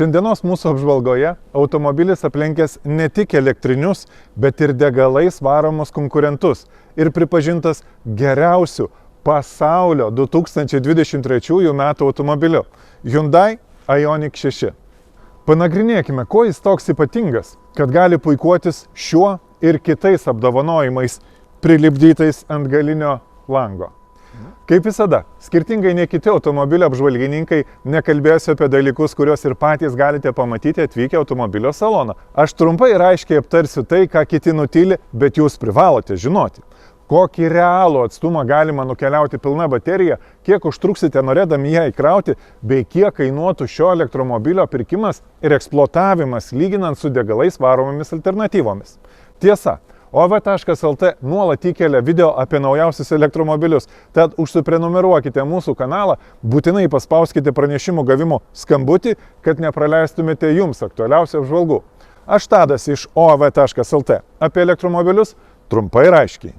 Šiandienos mūsų apžvalgoje automobilis aplenkęs ne tik elektrinius, bet ir degalais varomus konkurentus ir pripažintas geriausiu pasaulio 2023 metų automobiliu Hyundai Ioniq 6. Panagrinėkime, kuo jis toks ypatingas, kad gali puikuotis šiuo ir kitais apdovanojimais prilipdytais ant galinio lango. Kaip visada, skirtingai nei kiti automobilio apžvalgininkai, nekalbėsiu apie dalykus, kuriuos ir patys galite pamatyti atvykę automobilio saloną. Aš trumpai ir aiškiai aptarsiu tai, ką kiti nutyli, bet jūs privalote žinoti. Kokį realų atstumą galima nukeliauti pilna baterija, kiek užtruksite norėdami ją įkrauti, bei kiek kainuotų šio elektromobilio pirkimas ir eksploatavimas lyginant su degalais varomomis alternatyvomis. Tiesa, OV.lt nuolat įkelia video apie naujausius elektromobilius, tad užsiprenumeruokite mūsų kanalą, būtinai paspauskite pranešimų gavimo skambutį, kad nepraleistumėte jums aktualiausių apžvalgų. Aš Tadas iš OV.lt. Apie elektromobilius trumpai ir aiškiai.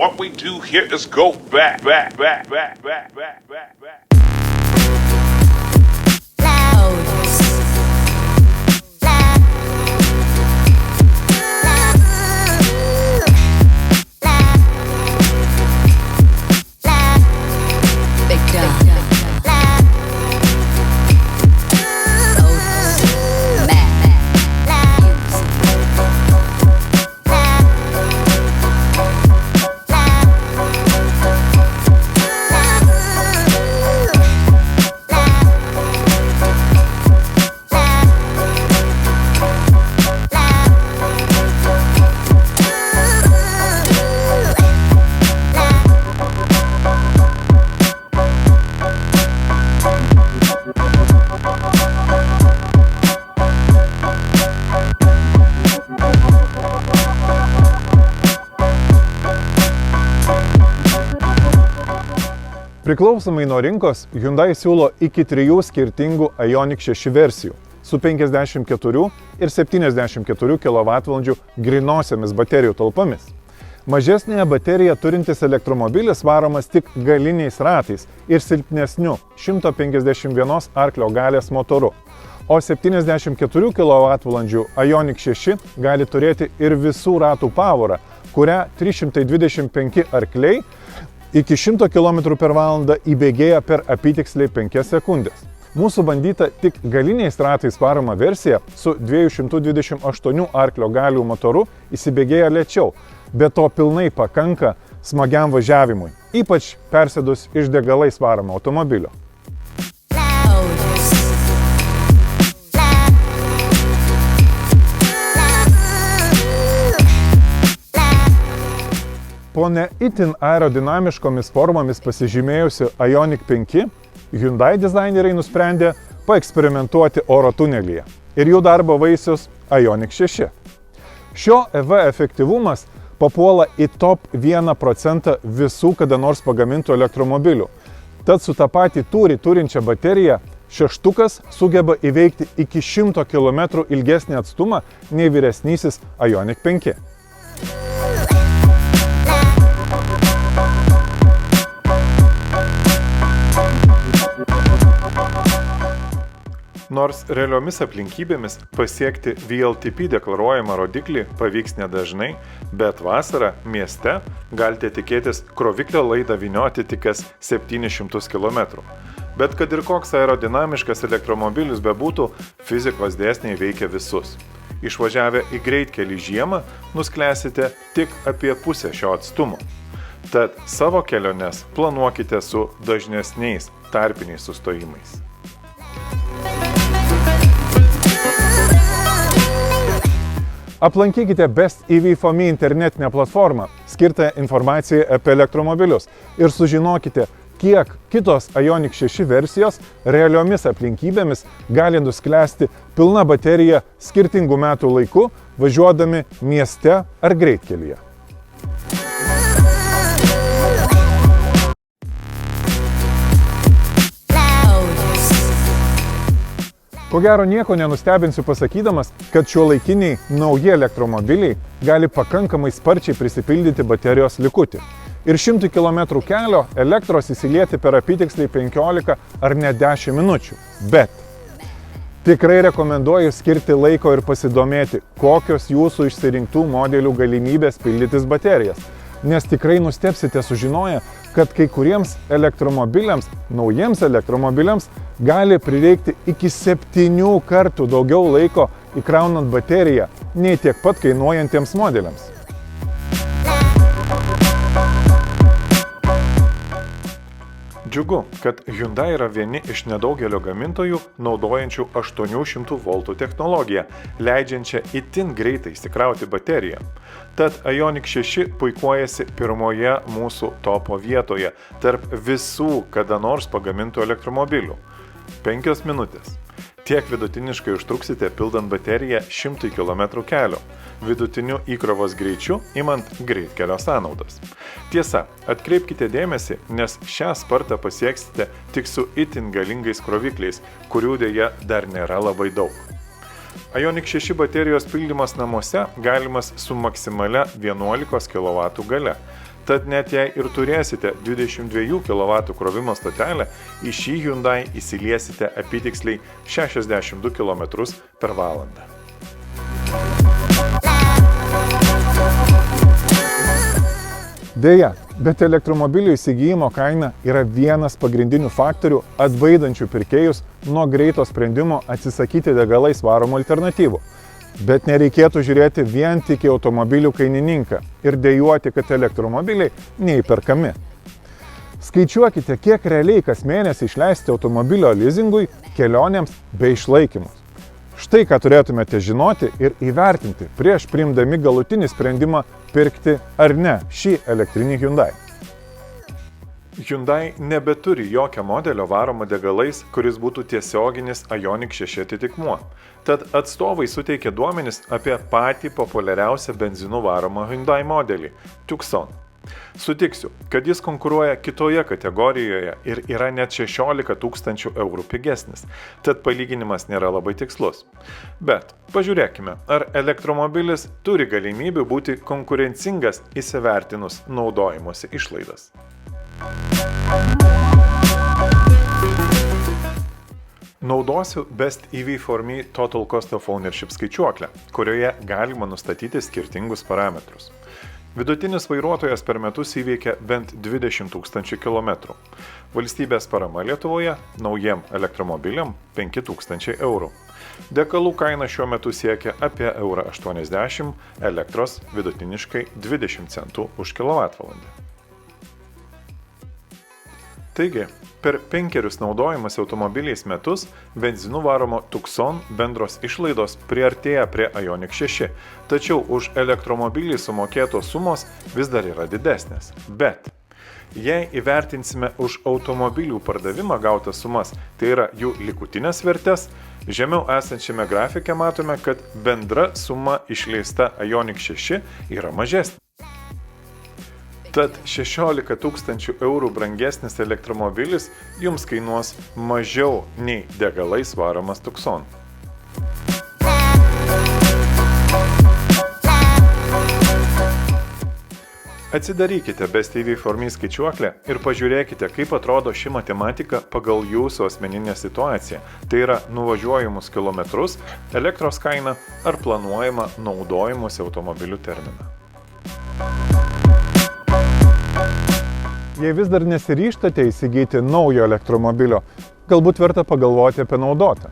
What we do here is go back. Priklausomai nuo rinkos, Hyundai siūlo iki 3 skirtingų Ioniq 6 versijų su 54 ir 74 kWh grynosiomis baterijų talpomis. Mažesnėje bateriją turintis elektromobilis varomas tik galiniais ratais ir silpnesniu 151 arklio galios motoru, o 74 kWh Ioniq 6 gali turėti ir visų ratų pavarą, kurią 325 arkliai iki 100 km/h įbėgėja per apytiksliai 5 sekundės. Mūsų bandyta tik galiniais ratais varoma versija su 228 arklio galių motoru įsibėgėja lėčiau, bet to pilnai pakanka smagiam važiavimui, ypač persėdus iš degalais varomo automobilio. Po ne itin aerodinamiškomis formomis pasižymėjusi Ioniq 5, Hyundai dizaineriai nusprendė paeksperimentuoti oro tunelyje ir jų darbo vaisius Ioniq 6. Šio EV efektyvumas papuola į top 1% visų kada nors pagamintų elektromobilių. Tad su tą patį tūrį turinčią bateriją šeštukas sugeba įveikti iki 100 km ilgesnį atstumą nei vyresnysis Ioniq 5. Nors realiomis aplinkybėmis pasiekti VLTP deklaruojamą rodiklį pavyks nedažnai, bet vasarą mieste galite tikėtis kroviklio laidą vynioti tik kas 700 km. Bet kad ir koks aerodinamiškas elektromobilis bebūtų, fizikos dėsniai veikia visus. Išvažiavę į greitkelį žiemą, nusklęsite tik apie pusę šio atstumo. Tad savo keliones planuokite su dažnesniais tarpiniais sustojimais. Aplankykite Best EV for Me internetinę platformą, skirtą informacijai apie elektromobilius ir sužinokite, kiek kitos Ioniq 6 versijos realiomis aplinkybėmis gali nusklęsti pilna baterija skirtingų metų laiku, važiuodami mieste ar greitkelyje. Ko gero nieko nenustebinsiu pasakydamas, kad šiuolaikiniai nauji elektromobiliai gali pakankamai sparčiai prisipildyti baterijos likutį. Ir 100 km kelio elektros įsilieti per apytiksliai 15 ar net 10 minučių. Bet tikrai rekomenduoju skirti laiko ir pasidomėti, kokios jūsų išsirinktų modelių galimybės pildytis baterijas. Nes tikrai nustebsite sužinoję, kad kai kuriems elektromobiliams, naujiems elektromobiliams, gali prireikti iki 7 kartų daugiau laiko įkraunant bateriją, nei tiek pat kainuojantiems modeliams. Džiugu, kad Hyundai yra vieni iš nedaugelio gamintojų naudojančių 800 V technologiją, leidžiančią itin greitai įsikrauti bateriją. Tad Ioniq 6 puikuojasi pirmoje mūsų topo vietoje tarp visų kada nors pagamintų elektromobilių. 5 minutės. Tiek vidutiniškai užtruksite pildant bateriją 100 km kelio, vidutiniu įkrovos greičiu imant greitkelio sąnaudas. Tiesa, atkreipkite dėmesį, nes šią spartą pasieksite tik su itin galingais krovikliais, kurių dėja dar nėra labai daug. Ioniq 6 baterijos pildymas namuose galimas su maksimalia 11 kW galia. Tad net jei ir turėsite 22 kW krovimo stotelę, į šį Hyundai įsiliesite apytiksliai 62 km per valandą. Deja, bet elektromobilių įsigijimo kaina yra vienas pagrindinių faktorių atbaidančių pirkėjus nuo greito sprendimo atsisakyti degalais varomų alternatyvų. Bet nereikėtų žiūrėti vien tik į automobilių kainininką ir dejuoti, kad elektromobiliai neįperkami. Skaičiuokite, kiek realiai kas mėnesį išleisti automobilio leasingui, kelionėms bei išlaikymus. Štai ką turėtumėte žinoti ir įvertinti prieš priimdami galutinį sprendimą pirkti ar ne šį elektrinį Hyundai. Hyundai nebeturi jokio modelio varomo degalais, kuris būtų tiesioginis Ioniq 6 atitikmuo. Tad atstovai suteikė duomenis apie patį populiariausią benzinų varomą Hyundai modelį – Tucson. Sutiksiu, kad jis konkuruoja kitoje kategorijoje ir yra net 16 000 eurų pigesnis, tad palyginimas nėra labai tikslus. Bet pažiūrėkime, ar elektromobilis turi galimybių būti konkurencingas įsivertinus naudojimosi išlaidas. Naudosiu Best EV for Me Total Cost of Ownership skaičiuoklę, kurioje galima nustatyti skirtingus parametrus. Vidutinis vairuotojas per metus įveikia bent 20 000 km. Valstybės parama Lietuvoje naujiem elektromobiliam 5 000 eurų. Degalų kaina šiuo metu siekia apie 1,80 €, elektros vidutiniškai 20 centų už kWh. Taigi, per 5 naudojimas automobiliais metus benzinu varomo Tucson bendros išlaidos priartėja prie Ioniq 6, tačiau už elektromobilį sumokėtos sumos vis dar yra didesnės. Bet jei įvertinsime už automobilių pardavimą gautas sumas, tai yra jų likutinės vertės, žemiau esančiame grafike matome, kad bendra suma išleista Ioniq 6 yra mažesnė. Tad 16 000 eurų brangesnis elektromobilis jums kainuos mažiau nei degalais varomas Tucson. Atsidarykite Best EV for Me skaičiuoklę ir pažiūrėkite, kaip atrodo ši matematika pagal jūsų asmeninę situaciją. Tai yra nuvažiuojamus kilometrus, elektros kainą ar planuojamą naudojimosi automobilių terminą. Jei vis dar nesiryžtate įsigyti naujo elektromobilio, galbūt verta pagalvoti apie naudotą.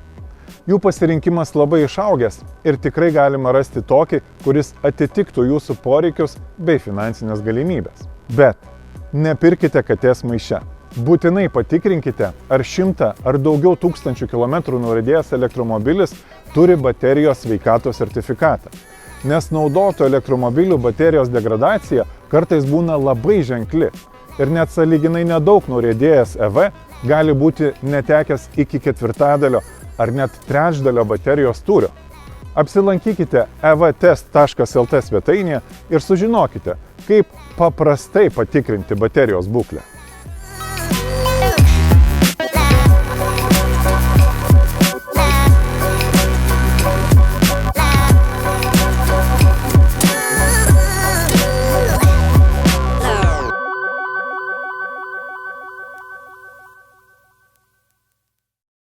Jų pasirinkimas labai išaugęs ir tikrai galima rasti tokį, kuris atitiktų jūsų poreikius bei finansinės galimybės. Bet nepirkite katės maiše. Būtinai patikrinkite, ar 100 ar daugiau tūkstančių kilometrų nuriedėjęs elektromobilis turi baterijos sveikatos sertifikatą. Nes naudoto elektromobilių baterijos degradacija kartais būna labai ženkli. Ir net sąlyginai nedaug nuriedėjęs EV gali būti netekęs iki 1/4 ar net 1/3 baterijos tūrio. Apsilankykite evtest.lt svetainėje ir sužinokite, kaip paprastai patikrinti baterijos būklę.